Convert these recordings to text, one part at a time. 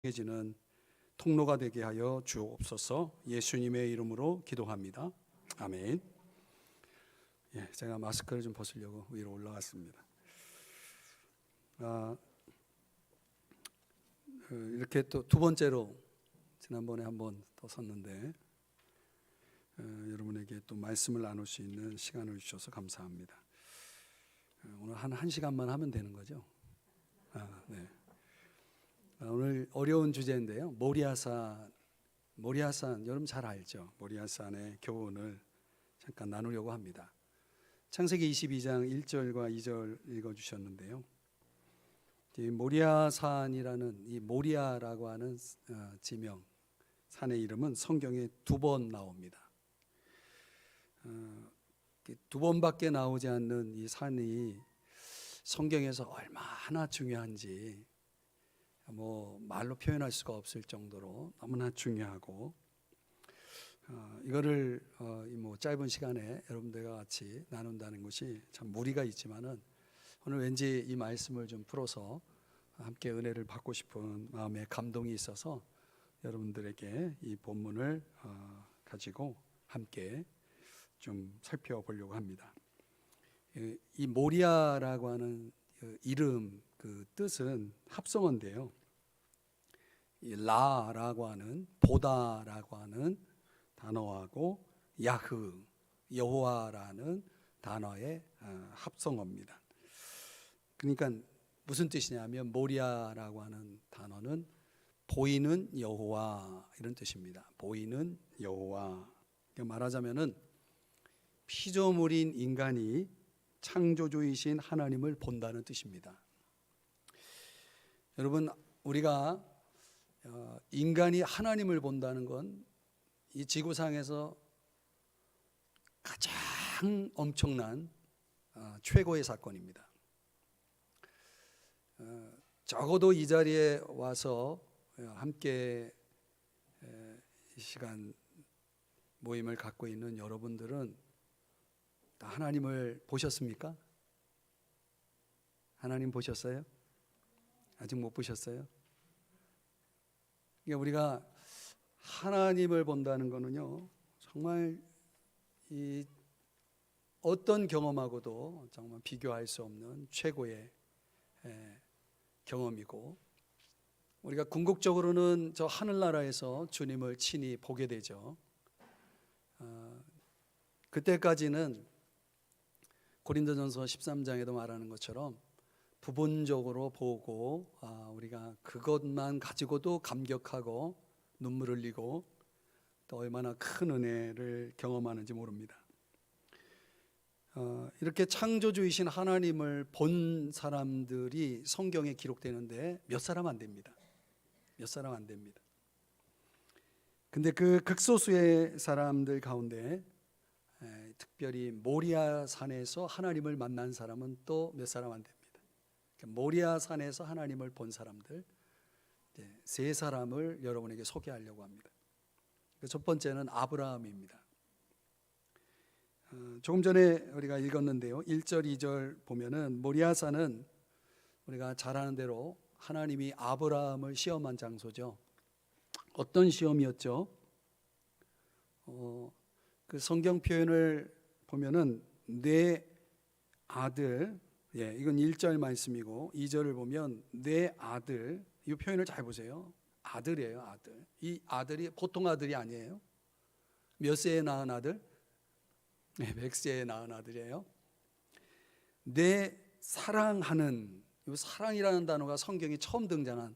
해지는 통로가 되게 하여 주옵소서. 예수님의 이름으로 기도합니다. 아멘. 제가 마스크를 좀 벗으려고 위로 올라갔습니다. 이렇게 또 두 번째로 지난번에 한번 더 섰는데 여러분에게 또 말씀을 나눌 수 있는 시간을 주셔서 감사합니다. 오늘 한 시간만 하면 되는 거죠? 네. 오늘 어려운 주제인데요. 모리아산 여러분 잘 알죠? 모리아산의 교훈을 잠깐 나누려고 합니다. 창세기 22장 1절과 2절 읽어주셨는데요. 이 모리아산이라는 이 모리아라고 하는 지명 산의 이름은 성경에 두 번 나옵니다. 두 번밖에 나오지 않는 이 산이 성경에서 얼마나 중요한지 말로 표현할 수가 없을 정도로 너무나 중요하고 이거를 짧은 시간에 여러분들과 같이 나눈다는 것이 참 무리가 있지만은 오늘 왠지 이 말씀을 좀 풀어서 함께 은혜를 받고 싶은 마음의 감동이 있어서 여러분들에게 이 본문을 가지고 함께 좀 살펴보려고 합니다. 이 모리아라고 하는 이름 그 뜻은 합성어인데요. 이 라라고 하는 보다라고 하는 단어하고 야흐 여호와라는 단어의 합성어입니다. 그러니까 무슨 뜻이냐면 모리아라고 하는 단어는 보이는 여호와 이런 뜻입니다. 보이는 여호와. 말하자면은 피조물인 인간이 창조주이신 하나님을 본다는 뜻입니다. 여러분, 우리가 인간이 하나님을 본다는 건 이 지구상에서 가장 엄청난 최고의 사건입니다. 적어도 이 자리에 와서 함께 이 시간 모임을 갖고 있는 여러분들은 다 하나님을 보셨습니까? 하나님 보셨어요? 아직 못 보셨어요? 우리가 하나님을 본다는 거는요, 정말 이 어떤 경험하고도 정말 비교할 수 없는 최고의 경험이고, 우리가 궁극적으로는 저 하늘나라에서 주님을 친히 보게 되죠. 그때까지는 고린도전서 13장에도 말하는 것처럼 부분적으로 보고 우리가 그것만 가지고도 감격하고 눈물 흘리고 또 얼마나 큰 은혜를 경험하는지 모릅니다. 이렇게 창조주이신 하나님을 본 사람들이 성경에 기록되는데 몇 사람 안 됩니다. 몇 사람 안 됩니다. 근데 그 극소수의 사람들 가운데 특별히 모리아 산에서 하나님을 만난 사람은 또 몇 사람 안 됩니다. 모리아 산에서 하나님을 본 사람들 세 사람을 여러분에게 소개하려고 합니다. 첫 번째는 아브라함입니다. 조금 전에 우리가 읽었는데요, 1절 2절 보면은 모리아 산은 우리가 잘 아는 대로 하나님이 아브라함을 시험한 장소죠. 어떤 시험이었죠? 그 성경 표현을 보면은 내 아들, 이건 1절 말씀이고 2절을 보면 내 아들, 이 표현을 잘 보세요. 아들이에요, 아들. 이 아들이 보통 아들이 아니에요. 몇 세에 낳은 아들? 100세에 낳은 아들이에요. 내 사랑하는, 이 사랑이라는 단어가 성경에 처음 등장한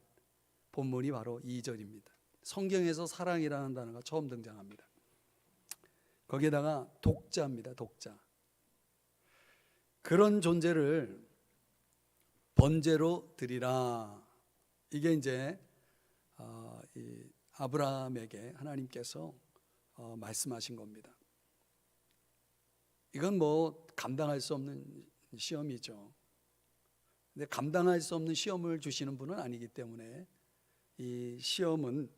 본문이 바로 2절입니다. 성경에서 사랑이라는 단어가 처음 등장합니다. 거기에다가 독자입니다, 독자. 그런 존재를 번제로 드리라. 이게 이제 이 아브라함에게 하나님께서 말씀하신 겁니다. 이건 감당할 수 없는 시험이죠. 근데 감당할 수 없는 시험을 주시는 분은 아니기 때문에 이 시험은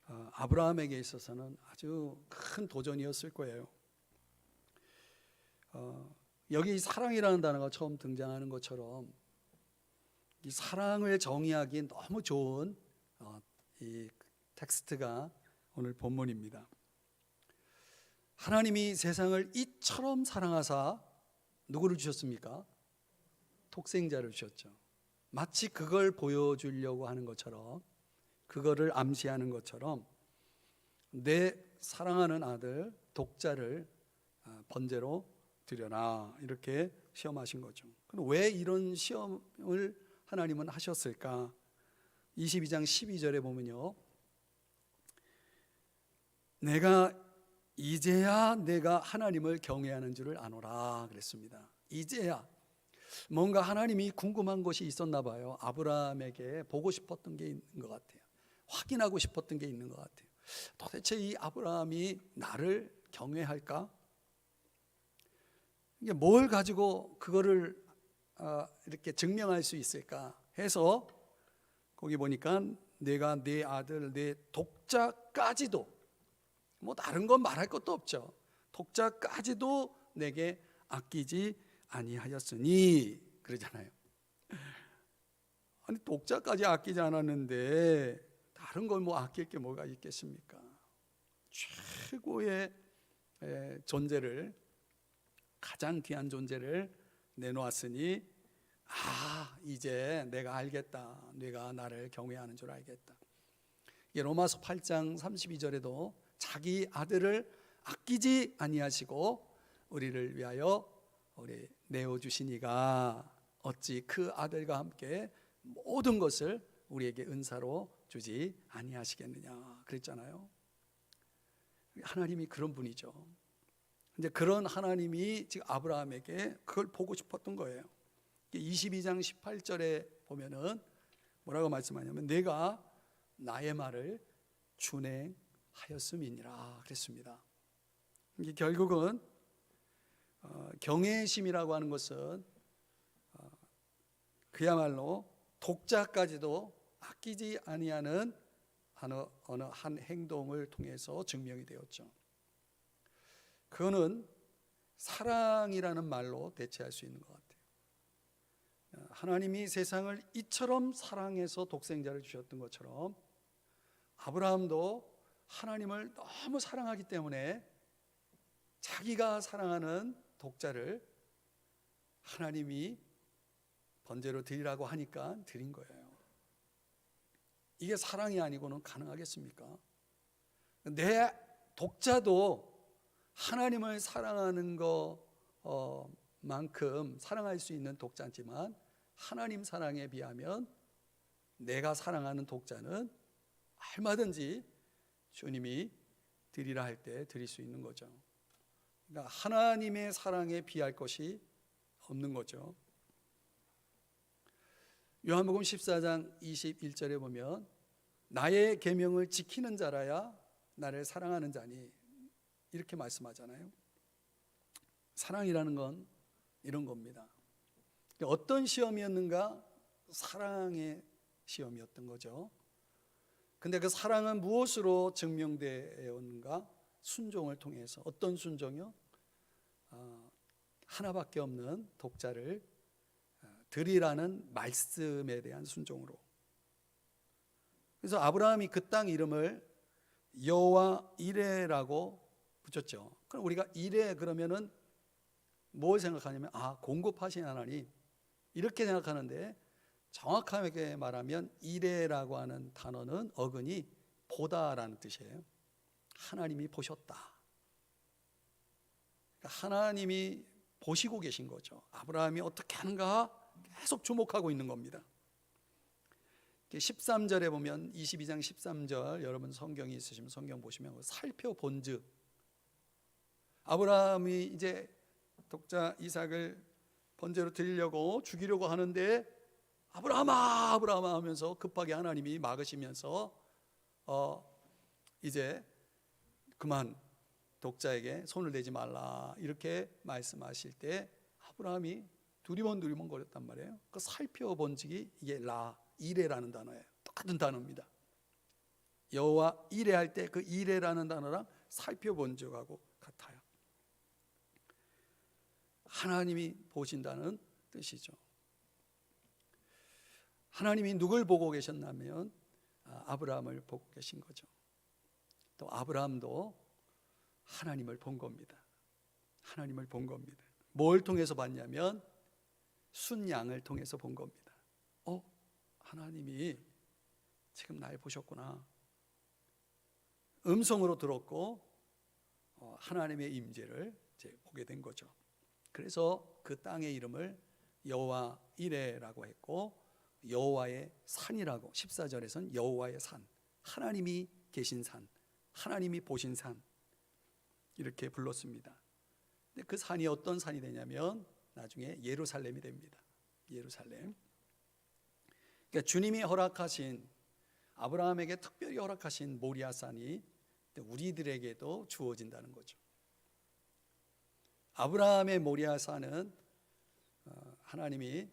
아브라함에게 있어서는 아주 큰 도전이었을 거예요. 여기 사랑이라는 단어가 처음 등장하는 것처럼 이 사랑을 정의하기엔 너무 좋은 이 텍스트가 오늘 본문입니다. 하나님이 세상을 이처럼 사랑하사 누구를 주셨습니까? 독생자를 주셨죠. 마치 그걸 보여주려고 하는 것처럼, 그거를 암시하는 것처럼 내 사랑하는 아들 독자를 번제로 드려라, 이렇게 시험하신 거죠. 그럼 왜 이런 시험을 하나님은 하셨을까? 22장 12절에 보면요, 이제야 내가 하나님을 경외하는 줄을 아노라 그랬습니다. 이제야. 뭔가 하나님이 궁금한 것이 있었나 봐요. 아브라함에게 보고 싶었던 게 있는 것 같아요. 확인하고 싶었던 게 있는 것 같아요. 도대체 이 아브라함이 나를 경외할까? 이게 뭘 가지고 그거를 이렇게 증명할 수 있을까 해서 거기 보니까 내가 내 아들 내 독자까지도, 뭐 다른 건 말할 것도 없죠. 독자까지도 내게 아끼지 아니하였으니 그러잖아요. 아니 독자까지 아끼지 않았는데 다른 걸 뭐 아낄 게 뭐가 있겠습니까? 최고의 존재를, 가장 귀한 존재를 내놓았으니 이제 내가 알겠다. 내가 나를 경외하는 줄 알겠다. 로마서 8장 32절에도 자기 아들을 아끼지 아니하시고 우리를 위하여 우리 내어주시니가 어찌 그 아들과 함께 모든 것을 우리에게 은사로 주지 아니하시겠느냐 그랬잖아요. 하나님이 그런 분이죠. 이제 그런 하나님이 지금 아브라함에게 그걸 보고 싶었던 거예요. 22장 18절에 보면은 뭐라고 말씀하냐면 내가 나의 말을 준행하였음이니라 그랬습니다. 이게 결국은 경외심이라고 하는 것은 그야말로 독자까지도 아끼지 아니하는 어느 한 행동을 통해서 증명이 되었죠. 그거는 사랑이라는 말로 대체할 수 있는 것 같아요. 하나님이 세상을 이처럼 사랑해서 독생자를 주셨던 것처럼 아브라함도 하나님을 너무 사랑하기 때문에 자기가 사랑하는 독자를 하나님이 번제로 드리라고 하니까 드린 거예요. 이게 사랑이 아니고는 가능하겠습니까? 내 독자도 하나님을 사랑하는 것만큼 사랑할 수 있는 독자지만 하나님 사랑에 비하면 내가 사랑하는 독자는 얼마든지 주님이 드리라 할 때 드릴 수 있는 거죠. 그러니까 하나님의 사랑에 비할 것이 없는 거죠. 요한복음 14장 21절에 보면 나의 계명을 지키는 자라야 나를 사랑하는 자니 이렇게 말씀하잖아요. 사랑이라는 건 이런 겁니다. 어떤 시험이었는가? 사랑의 시험이었던 거죠. 근데 그 사랑은 무엇으로 증명되었는가? 순종을 통해서. 어떤 순종이요? 하나밖에 없는 독자를 드리라는 말씀에 대한 순종으로. 그래서 아브라함이 그 땅 이름을 여호와 이레라고 붙였죠. 그럼 우리가 이레 그러면은 뭘 생각하냐면 공급하신 하나님 이렇게 생각하는데, 정확하게 말하면 이레라고 하는 단어는 어근이 보다라는 뜻이에요. 하나님이 보셨다. 그러니까 하나님이 보시고 계신 거죠. 아브라함이 어떻게 하는가 계속 주목하고 있는 겁니다. 13절에 보면 22장 13절, 여러분 성경이 있으시면 성경 보시면 살펴본즉, 아브라함이 이제 독자 이삭을 번제로 드리려고 죽이려고 하는데 아브라함아 아브라함아 하면서 급하게 하나님이 막으시면서 이제 그만 독자에게 손을 대지 말라 이렇게 말씀하실 때 아브라함이 두리번 거렸단 말이에요. 그 살펴본즉이 이게 이레라는 단어예요. 똑같은 단어입니다. 여호와 이레할 때 그 이레라는 단어랑 살펴본즉하고 같아요. 하나님이 보신다는 뜻이죠. 하나님이 누굴 보고 계셨냐면 아브라함을 보고 계신 거죠. 또 아브라함도 하나님을 본 겁니다. 하나님을 본 겁니다. 뭘 통해서 봤냐면 순양을 통해서 본 겁니다. 하나님이 지금 날 보셨구나. 음성으로 들었고 하나님의 임재를 이제 보게 된 거죠. 그래서 그 땅의 이름을 여호와 이레라고 했고 여호와의 산이라고 14절에서는 여호와의 산, 하나님이 계신 산, 하나님이 보신 산 이렇게 불렀습니다. 근데 그 산이 어떤 산이 되냐면 나중에 예루살렘이 됩니다. 예루살렘. 그러니까 주님이 허락하신, 아브라함에게 특별히 허락하신 모리아산이 우리들에게도 주어진다는 거죠. 아브라함의 모리아산은 하나님이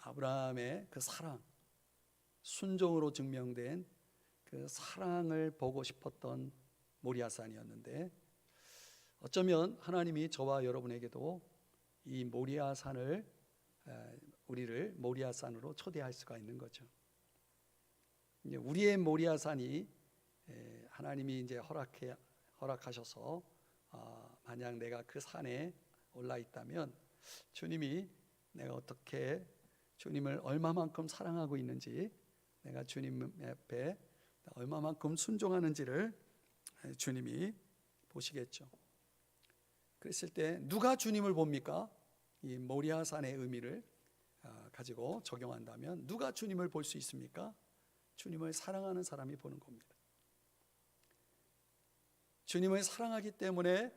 아브라함의 그 사랑, 순종으로 증명된 그 사랑을 보고 싶었던 모리아산이었는데, 어쩌면 하나님이 저와 여러분에게도 이 모리아산을, 우리를 모리아산으로 초대할 수가 있는 거죠. 우리의 모리아산이 하나님이 이제 허락하셔서 만약 내가 그 산에 올라 있다면 주님이 내가 어떻게 주님을 얼마만큼 사랑하고 있는지, 내가 주님 앞에 얼마만큼 순종하는지를 주님이 보시겠죠. 그랬을 때 누가 주님을 봅니까? 이 모리아산의 의미를 가지고 적용한다면 누가 주님을 볼 수 있습니까? 주님을 사랑하는 사람이 보는 겁니다. 주님을 사랑하기 때문에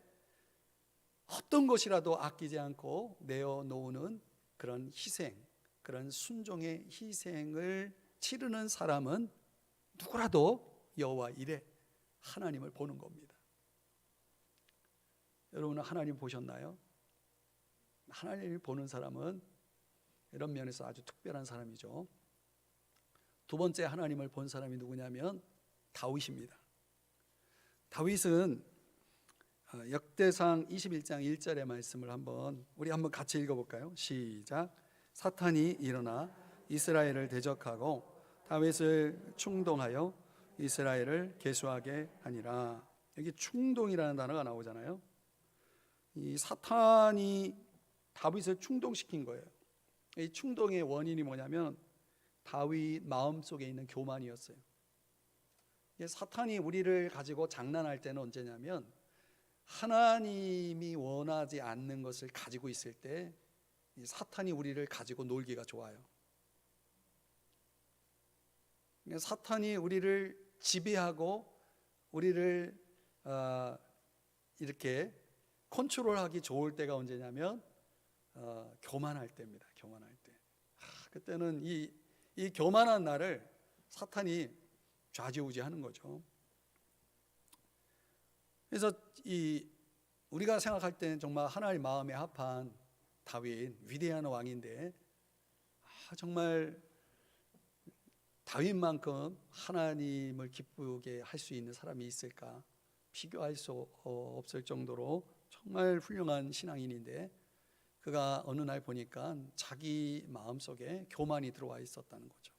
어떤 것이라도 아끼지 않고 내어놓는 그런 희생, 그런 순종의 희생을 치르는 사람은 누구라도 여호와 이레, 하나님을 보는 겁니다. 여러분은 하나님 보셨나요? 하나님을 보는 사람은 이런 면에서 아주 특별한 사람이죠. 두 번째 하나님을 본 사람이 누구냐면 다윗입니다. 다윗은 역대상 21장 1절의 말씀을 우리 한번 같이 읽어볼까요? 시작. 사탄이 일어나 이스라엘을 대적하고 다윗을 충동하여 이스라엘을 계수하게 하니라. 여기 충동이라는 단어가 나오잖아요. 이 사탄이 다윗을 충동시킨 거예요. 이 충동의 원인이 뭐냐면 다윗 마음속에 있는 교만이었어요. 사탄이 우리를 가지고 장난할 때는 언제냐면 하나님이 원하지 않는 것을 가지고 있을 때 사탄이 우리를 가지고 놀기가 좋아요. 사탄이 우리를 지배하고 우리를 이렇게 컨트롤하기 좋을 때가 언제냐면 교만할 때입니다. 교만할 때. 그때는 이 교만한 나를 사탄이 좌지우지하는 거죠. 그래서 우리가 생각할 때는 정말 하나님 마음에 합한 다윗, 위대한 왕인데 정말 다윗만큼 하나님을 기쁘게 할 수 있는 사람이 있을까? 비교할 수 없을 정도로 정말 훌륭한 신앙인인데 그가 어느 날 보니까 자기 마음속에 교만이 들어와 있었다는 거죠.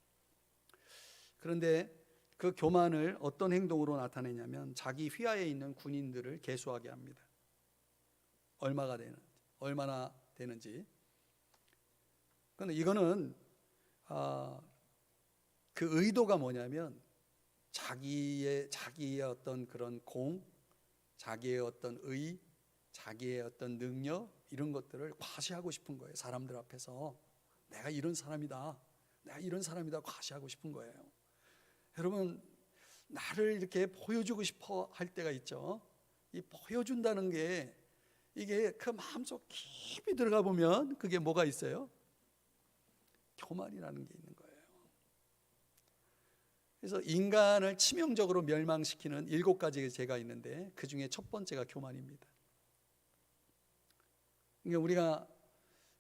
그런데 그 교만을 어떤 행동으로 나타내냐면 자기 휘하에 있는 군인들을 계수하게 합니다. 얼마나 되는지. 그런데 이거는 그 의도가 뭐냐면 자기의 어떤 그런 자기의 어떤 의, 자기의 어떤 능력 이런 것들을 과시하고 싶은 거예요. 사람들 앞에서 내가 이런 사람이다, 내가 이런 사람이다 과시하고 싶은 거예요. 여러분, 나를 이렇게 보여주고 싶어 할 때가 있죠. 이 보여준다는 게 이게 그 마음속 깊이 들어가 보면 그게 뭐가 있어요? 교만이라는 게 있는 거예요. 그래서 인간을 치명적으로 멸망시키는 7가지의 죄가 있는데 그 중에 첫 번째가 교만입니다. 그러니까 우리가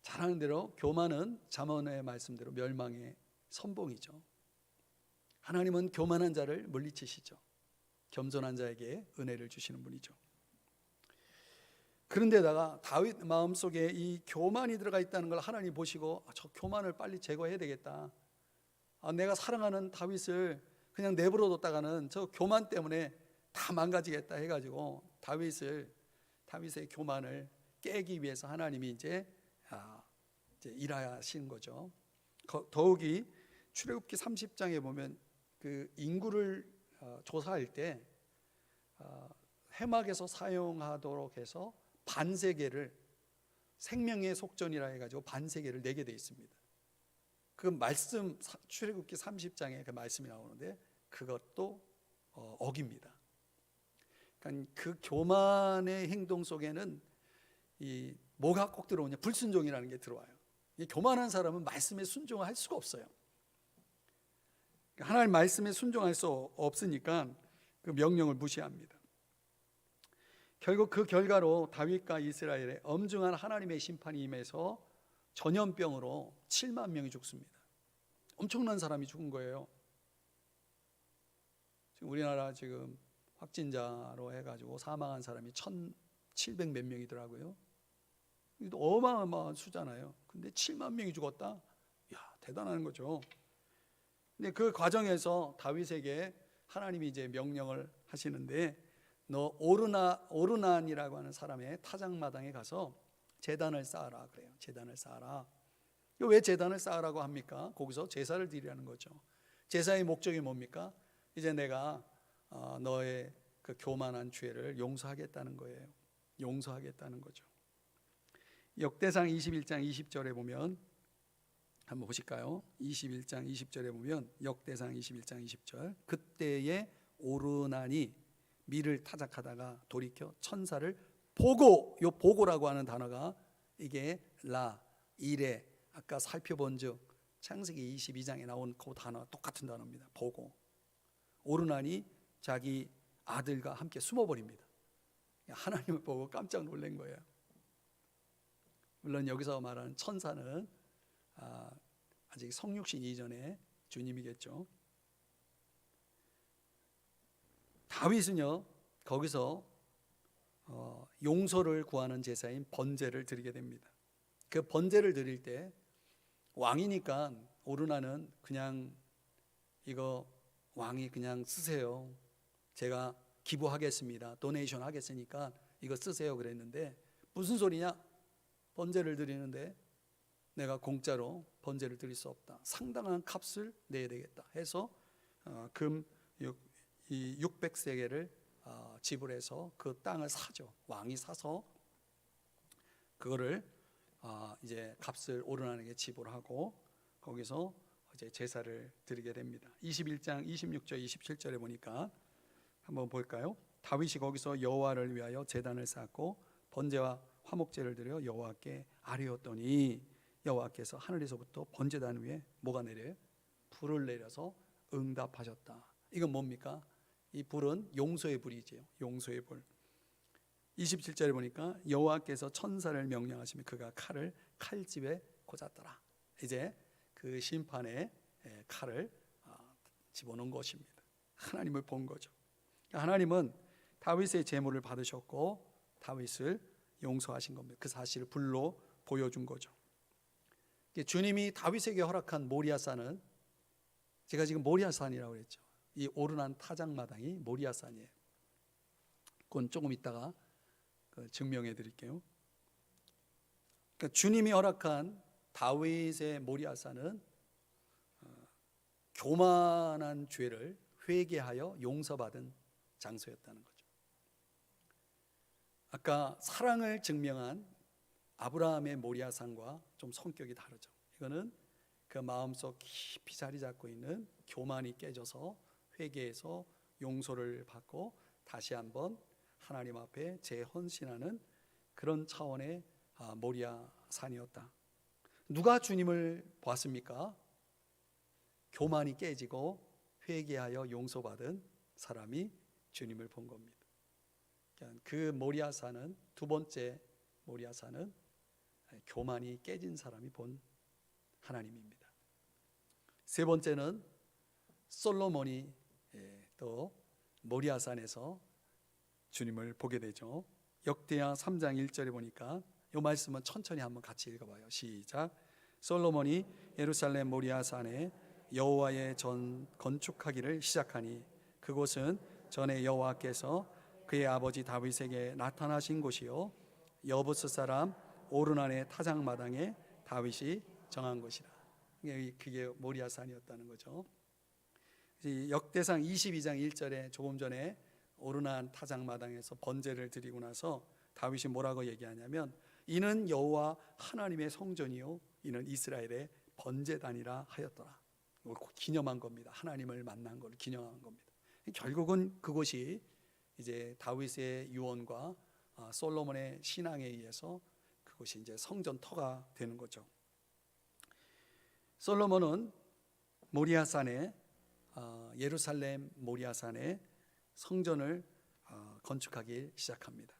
잘 아는 대로 교만은 잠언의 말씀대로 멸망의 선봉이죠. 하나님은 교만한 자를 물리치시죠. 겸손한 자에게 은혜를 주시는 분이죠. 그런데다가 다윗 마음속에 이 교만이 들어가 있다는 걸 하나님 보시고 저 교만을 빨리 제거해야 되겠다. 내가 사랑하는 다윗을 그냥 내버려뒀다가는 저 교만 때문에 다 망가지겠다 해가지고 다윗의 교만을 깨기 위해서 하나님이 이제 일하시는 거죠. 더욱이 출애굽기 30장에 보면 그 인구를 조사할 때 해막에서 사용하도록 해서 반세계를 생명의 속전이라 해가지고 반세계를 내게 돼 있습니다. 그 말씀 출애굽기 30장에 그 말씀이 나오는데 그것도 어깁니다. 그러니까 그 교만의 행동 속에는 이 뭐가 꼭 들어오냐, 불순종이라는 게 들어와요. 이 교만한 사람은 말씀에 순종할 수가 없어요. 하나님 말씀에 순종할 수 없으니까 그 명령을 무시합니다. 결국 그 결과로 다윗과 이스라엘의 엄중한 하나님의 심판이 임해서 전염병으로 7만 명이 죽습니다. 엄청난 사람이 죽은 거예요. 지금 우리나라 지금 확진자로 해가지고 사망한 사람이 1,700 몇 명이더라고요. 이거 어마어마한 수잖아요. 근데 7만 명이 죽었다? 야, 대단한 거죠. 근데 그 과정에서 다윗에게 하나님이 이제 명령을 하시는데, 너 오르난이라고 하는 사람의 타작마당에 가서 제단을 쌓아라 그래요. 제단을 쌓아라. 왜 제단을 쌓으라고 합니까? 거기서 제사를 드리라는 거죠. 제사의 목적이 뭡니까? 이제 내가 너의 그 교만한 죄를 용서하겠다는 거예요. 용서하겠다는 거죠. 역대상 21장 20절에 보면 한번 보실까요? 21장 20절에 보면 역대상 21장 20절, 그때에 오르난이 밀을 타작하다가 돌이켜 천사를 보고, 요 보고라고 하는 단어가 이게 이레, 아까 살펴본 즉 창세기 22장에 나온 그 단어 똑같은 단어입니다. 보고. 오르난이 자기 아들과 함께 숨어버립니다. 하나님을 보고 깜짝 놀란 거예요. 물론 여기서 말하는 천사는 아직 성육신 이전에 주님이겠죠. 다윗은요 거기서 용서를 구하는 제사인 번제를 드리게 됩니다. 그 번제를 드릴 때 왕이니까 오르나는 그냥 이거 왕이 그냥 쓰세요. 제가 기부하겠습니다. 도네이션 하겠으니까 이거 쓰세요 그랬는데, 무슨 소리냐? 번제를 드리는데 내가 공짜로 번제를 드릴 수 없다. 상당한 값을 내야 되겠다 해서 금 600세겔을 지불해서 그 땅을 사죠. 왕이 사서 그거를 이제 값을 오르나에게 지불하고 거기서 이제 제사를 드리게 됩니다. 21장 26절 27절에 보니까 한번 볼까요? 다윗이 거기서 여호와를 위하여 제단을 쌓고 번제와 화목제를 드려 여호와께 아뢰었더니 여호와께서 하늘에서부터 번제단 위에 뭐가 내려요? 불을 내려서 응답하셨다. 이건 뭡니까? 이 불은 용서의 불이지요. 용서의 불. 27절에 보니까 여호와께서 천사를 명령하시며 그가 칼을 칼집에 꽂았더라. 이제 그 심판의 칼을 집어넣은 것입니다. 하나님을 본 거죠. 하나님은 다윗의 제물을 받으셨고 다윗을 용서하신 겁니다. 그 사실을 불로 보여준 거죠. 주님이 다윗에게 허락한 모리아산은, 제가 지금 모리아산이라고 그랬죠. 이 오르난 타작마당이 모리아산이에요. 그건 조금 이따가 증명해 드릴게요. 그러니까 주님이 허락한 다윗의 모리아산은 교만한 죄를 회개하여 용서받은 장소였다는 거죠. 아까 사랑을 증명한 아브라함의 모리아산과 좀 성격이 다르죠. 이거는 그 마음속 깊이 자리 잡고 있는 교만이 깨져서 회개해서 용서를 받고 다시 한번 하나님 앞에 재헌신하는 그런 차원의 모리아산이었다. 누가 주님을 보았습니까? 교만이 깨지고 회개하여 용서받은 사람이 주님을 본 겁니다. 그 모리아산은, 두 번째 모리아산은 교만이 깨진 사람이 본 하나님입니다. 세 번째는 솔로몬이 또 모리아산에서 주님을 보게 되죠. 역대하 3장 1절에 보니까 이 말씀은 천천히 한번 같이 읽어봐요. 시작. 솔로몬이 예루살렘 모리아산에 여호와의 전 건축하기를 시작하니 그곳은 전에 여호와께서 그의 아버지 다윗에게 나타나신 곳이요 여부스 사람 오르난의 타작마당에 다윗이 정한 곳이라. 그게 모리아산이었다는 거죠. 역대상 22장 1절에 조금 전에 오르난 타작마당에서 번제를 드리고 나서 다윗이 뭐라고 얘기하냐면 이는 여호와 하나님의 성전이요 이는 이스라엘의 번제단이라 하였더라. 이걸 기념한 겁니다. 하나님을 만난 걸 기념한 겁니다. 결국은 그곳이 이제 다윗의 유언과 솔로몬의 신앙에 의해서 그것이 이제 성전터가 되는 거죠. 솔로몬은 모리아산에 예루살렘 모리아산에 성전을 건축하기 시작합니다.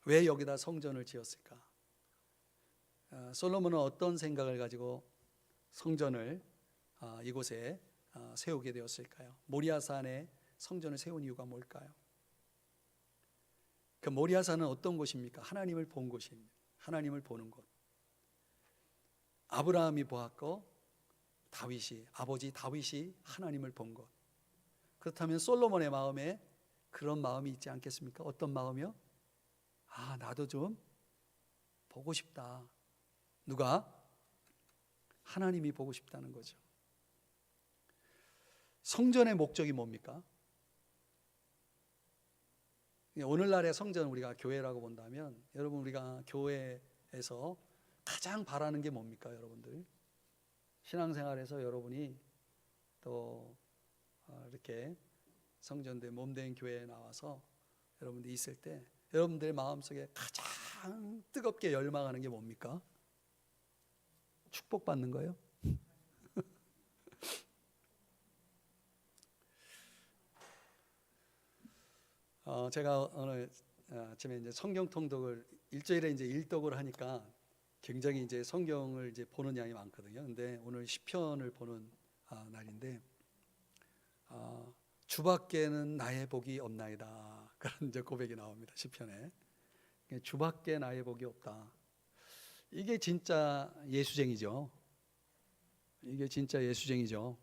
왜 여기다 성전을 지었을까? 솔로몬은 어떤 생각을 가지고 성전을 이곳에 세우게 되었을까요? 모리아산에 성전을 세운 이유가 뭘까요? 그 모리아산은 어떤 곳입니까? 하나님을 본 곳입니다. 하나님을 보는 곳. 아브라함이 보았고 아버지 다윗이 하나님을 본 곳. 그렇다면 솔로몬의 마음에 그런 마음이 있지 않겠습니까? 어떤 마음이요? 나도 좀 보고 싶다. 누가? 하나님이 보고 싶다는 거죠. 성전의 목적이 뭡니까? 오늘날의 성전을 우리가 교회라고 본다면 여러분 우리가 교회에서 가장 바라는 게 뭡니까 여러분들? 신앙생활에서 여러분이 또 이렇게 성전대 몸된 교회에 나와서 여러분들이 있을 때 여러분들의 마음속에 가장 뜨겁게 열망하는 게 뭡니까? 축복받는 거예요? 제가 오늘 아침에 이제 성경 통독을 일주일에 이제 일독을 하니까 굉장히 이제 성경을 이제 보는 양이 많거든요. 근데 오늘 시편을 보는 날인데 주밖에는 나의 복이 없나이다. 그런 이제 고백이 나옵니다. 시편에. 주밖에 나의 복이 없다. 이게 진짜 예수쟁이죠. 이게 진짜 예수쟁이죠.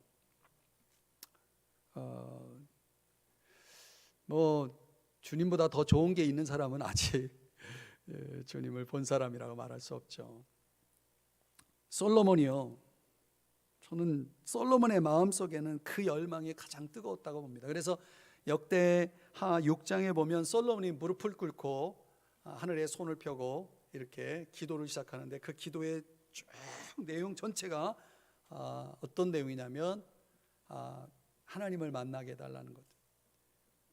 주님보다 더 좋은 게 있는 사람은 아직 주님을 본 사람이라고 말할 수 없죠. 솔로몬이요. 저는 솔로몬의 마음속에는 그 열망이 가장 뜨거웠다고 봅니다. 그래서 역대하 6장에 보면 솔로몬이 무릎을 꿇고 하늘에 손을 펴고 이렇게 기도를 시작하는데 그 기도의 쭉 내용 전체가 어떤 내용이냐면 하나님을 만나게 해달라는 것.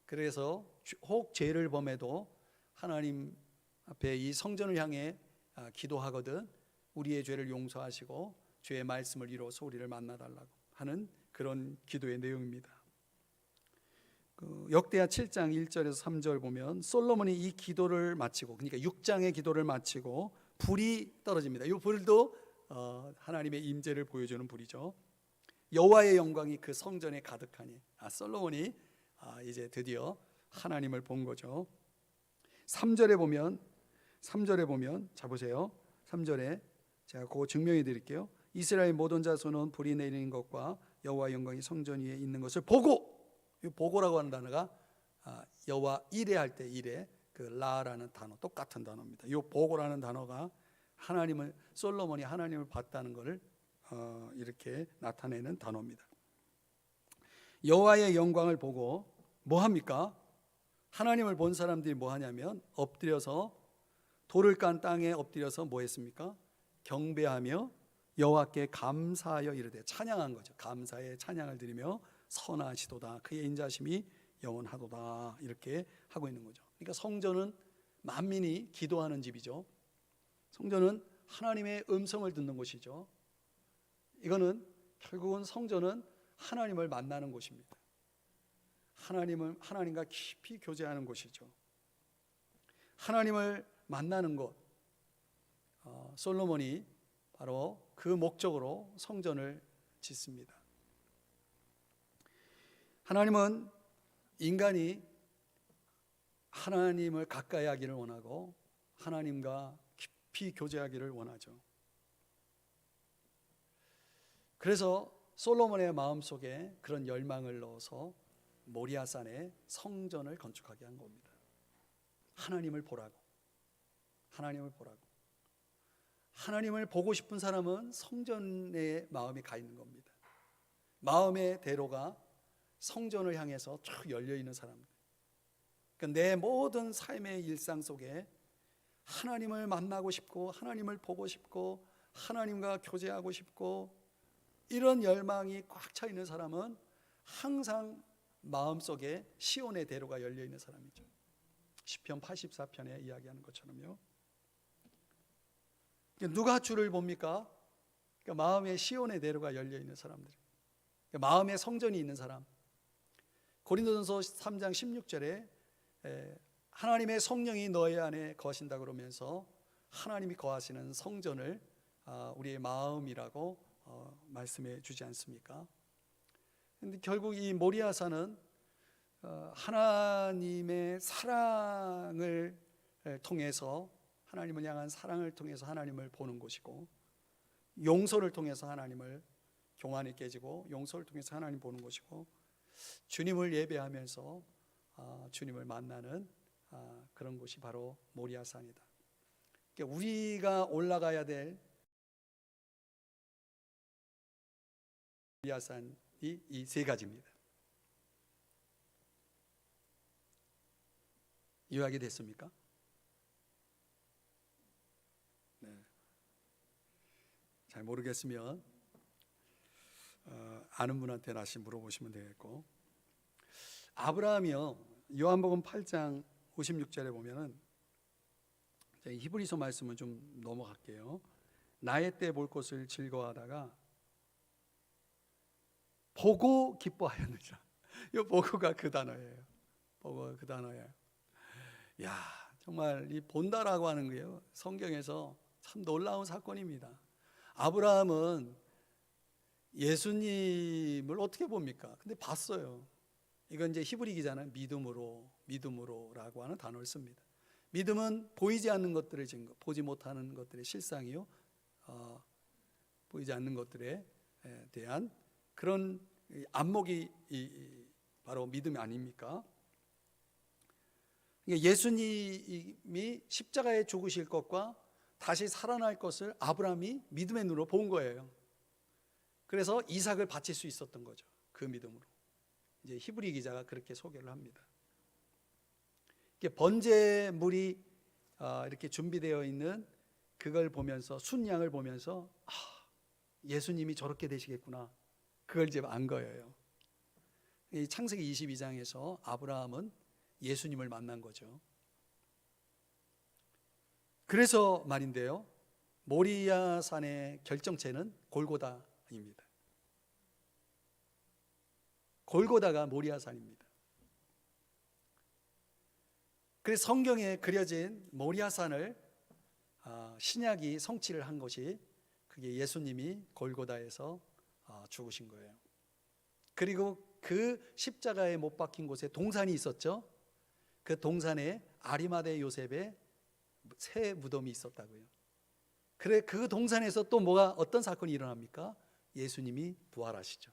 그래서 혹 죄를 범해도 하나님 앞에 이 성전을 향해 기도하거든 우리의 죄를 용서하시고 주의 말씀을 이루어서 우리를 만나달라고 하는 그런 기도의 내용입니다. 역대하 7장 1절에서 3절 보면 솔로몬이 이 기도를 마치고 그러니까 6장의 기도를 마치고 불이 떨어집니다. 이 불도 하나님의 임재를 보여주는 불이죠. 여호와의 영광이 그 성전에 가득하니 솔로몬이 이제 드디어 하나님을 본 거죠. 3절에 보면 자 보세요. 3절에 제가 그거 증명해 드릴게요. 이스라엘 모든 자손은 불이 내리는 것과 여호와의 영광이 성전 위에 있는 것을 보고, 이 보고라고 하는 단어가 여호와 이레 할 때 이레 그 라라는 단어 똑같은 단어입니다. 이 보고라는 단어가 솔로몬이 하나님을 봤다는 것을 이렇게 나타내는 단어입니다. 여호와의 영광을 보고 뭐 합니까? 하나님을 본 사람들이 뭐 하냐면 엎드려서 돌을 깐 땅에 엎드려서 뭐 했습니까? 경배하며 여호와께 감사하여 이르되 찬양한 거죠. 감사의 찬양을 드리며 선하시도다 그의 인자심이 영원하도다 이렇게 하고 있는 거죠. 그러니까 성전은 만민이 기도하는 집이죠. 성전은 하나님의 음성을 듣는 곳이죠. 이거는 결국은 성전은 하나님을 만나는 곳입니다. 하나님과 깊이 교제하는 곳이죠. 하나님을 만나는 곳. 솔로몬이 바로 그 목적으로 성전을 짓습니다. 하나님은 인간이 하나님을 가까이 하기를 원하고 하나님과 깊이 교제하기를 원하죠. 그래서 솔로몬의 마음속에 그런 열망을 넣어서 모리아산에 성전을 건축하게 한 겁니다. 하나님을 보라고. 하나님을 보라고. 하나님을 보고 싶은 사람은 성전에 마음이 가 있는 겁니다. 마음의 대로가 성전을 향해서 쭉 열려 있는 사람들. 그러니까 내 모든 삶의 일상 속에 하나님을 만나고 싶고 하나님을 보고 싶고 하나님과 교제하고 싶고 이런 열망이 꽉 차 있는 사람은 항상 마음속에 시온의 대로가 열려 있는 사람이죠. 시편 84편에 이야기하는 것처럼요. 누가 주를 봅니까? 그러니까 마음에 시온의 대로가 열려 있는 사람들. 그러니까 마음에 성전이 있는 사람. 고린도전서 3장 16절에 하나님의 성령이 너희 안에 거하신다 그러면서 하나님이 거하시는 성전을 우리의 마음이라고 말씀해 주지 않습니까? 그런데 결국 이 모리아산은 하나님의 사랑을 통해서 하나님을 향한 사랑을 통해서 하나님을 보는 곳이고 용서를 통해서 하나님을 교만이 깨지고 용서를 통해서 하나님 보는 곳이고 주님을 예배하면서 주님을 만나는 그런 곳이 바로 모리아산이다. 그러니까 우리가 올라가야 될 모리아산이 이 세 가지입니다. 이해하게 됐습니까? 네. 잘 모르겠으면 아는 분한테 다시 물어보시면 되겠고, 아브라함이요, 요한복음 8장 56절에 보면은, 히브리서 말씀은 좀 넘어갈게요. 나의 때 볼 것을 즐거워하다가 보고 기뻐하였느니라. 이 보고가 그 단어예요. 보고가 그 단어예요. 야, 정말 이 본다라고 하는 거예요. 성경에서 참 놀라운 사건입니다. 아브라함은 예수님을 어떻게 봅니까? 근데 봤어요. 이건 이제 히브리 기자는 믿음으로라고 하는 단어를 씁니다. 믿음은 보이지 않는 것들의 증거, 보지 못하는 것들의 실상이요, 보이지 않는 것들에 대한 그런 안목이 바로 믿음이 아닙니까? 예수님이 십자가에 죽으실 것과 다시 살아날 것을 아브라함이 믿음의 눈으로 본 거예요. 그래서 이삭을 바칠 수 있었던 거죠. 그 믿음으로. 이제 히브리 기자가 그렇게 소개를 합니다. 번제물이 이렇게 준비되어 있는 그걸 보면서, 순양을 보면서 예수님이 저렇게 되시겠구나, 그걸 이제 안 거예요. 이 창세기 22장에서 아브라함은 예수님을 만난 거죠. 그래서 말인데요, 모리아산의 결정체는 골고다입니다. 골고다가 모리아산입니다. 그래서 성경에 그려진 모리아산을 신약이 성취를 한 것이, 그게 예수님이 골고다에서 죽으신 거예요. 그리고 그 십자가에 못 박힌 곳에 동산이 있었죠. 그 동산에 아리마대 요셉의 새 무덤이 있었다고요. 그래, 그 동산에서 또 어떤 사건이 일어납니까? 예수님이 부활하시죠.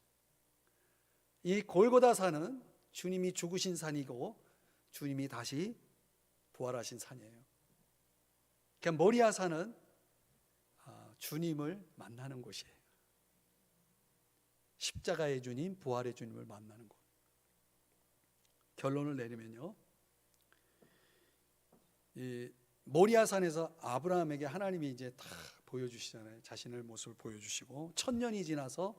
이 골고다산은 주님이 죽으신 산이고 주님이 다시 부활하신 산이에요. 그러니까 모리아산은 주님을 만나는 곳이에요. 십자가의 주님, 부활의 주님을 만나는 곳. 결론을 내리면요, 이 모리아산에서 아브라함에게 하나님이 이제 다 보여주시잖아요. 자신의 모습을 보여주시고, 1000년이 지나서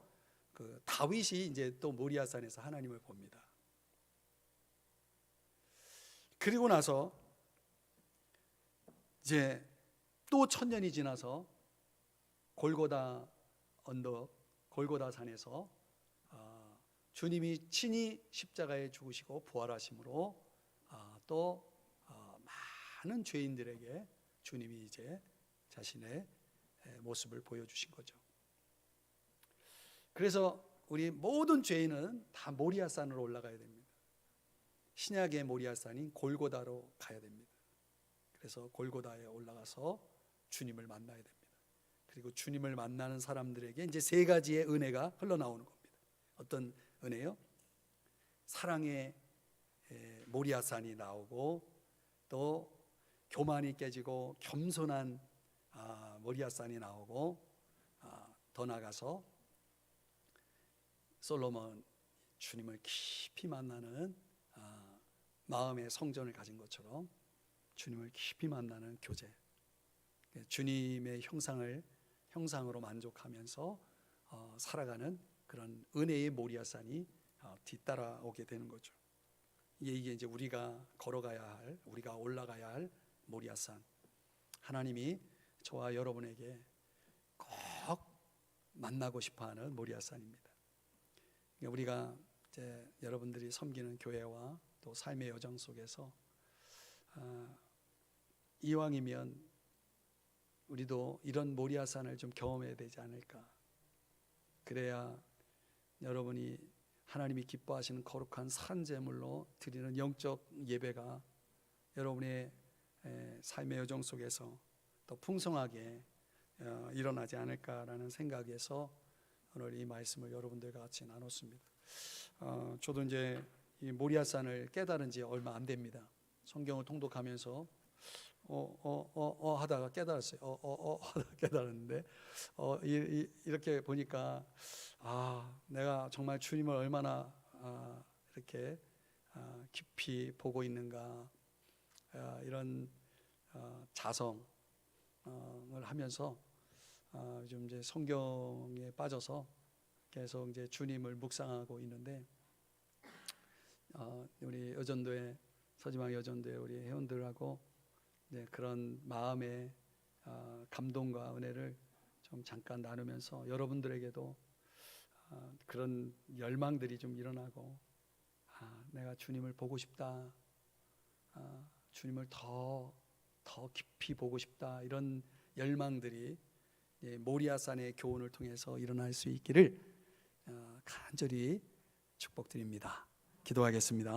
그 다윗이 이제 또 모리아산에서 하나님을 봅니다. 그리고 나서 이제 또 1000년이 지나서 골고다 언덕, 골고다 산에서 주님이 친히 십자가에 죽으시고 부활하심으로 또 많은 죄인들에게 주님이 이제 자신의 모습을 보여주신 거죠. 그래서 우리 모든 죄인은 다 모리아산으로 올라가야 됩니다. 신약의 모리아산인 골고다로 가야 됩니다. 그래서 골고다에 올라가서 주님을 만나야 됩니다. 그리고 주님을 만나는 사람들에게 이제 세 가지의 은혜가 흘러나오는 겁니다. 어떤 은혜요? 사랑의 모리아산이 나오고 또 교만이 깨지고 겸손한 모리아산이 나오고 더 나아가서 솔로몬 주님을 깊이 만나는 마음의 성전을 가진 것처럼 주님을 깊이 만나는 교제, 주님의 형상으로 만족하면서 살아가는 그런 은혜의 모리아산이 뒤따라오게 되는 거죠. 이게 이제 우리가 걸어가야 할, 우리가 올라가야 할 모리아산, 하나님이 저와 여러분에게 꼭 만나고 싶어하는 모리아산입니다. 우리가 이제 여러분들이 섬기는 교회와 또 삶의 여정 속에서 이왕이면 우리도 이런 모리아산을 좀 경험해야 되지 않을까. 그래야 여러분이 하나님이 기뻐하시는 거룩한 산제물로 드리는 영적 예배가 여러분의 삶의 여정 속에서 더 풍성하게 일어나지 않을까라는 생각에서 오늘 이 말씀을 여러분들과 같이 나눴습니다. 저도 이제 이 모리아산을 깨달은 지 얼마 안 됩니다. 성경을 통독하면서 하다가 깨달았어요. 하다가 깨달았는데 이렇게 보니까 내가 정말 주님을 얼마나 이렇게 깊이 보고 있는가, 이런 자성을 하면서 요즘 이제 성경에 빠져서 계속 이제 주님을 묵상하고 있는데, 우리 여전도회 서지방 여전도회 우리 회원들하고 그런 마음의 감동과 은혜를 좀 잠깐 나누면서 여러분들에게도 그런 열망들이 좀 일어나고, 내가 주님을 보고 싶다, 주님을 더 깊이 보고 싶다, 이런 열망들이 모리아산의 교훈을 통해서 일어날 수 있기를 간절히 축복드립니다. 기도하겠습니다.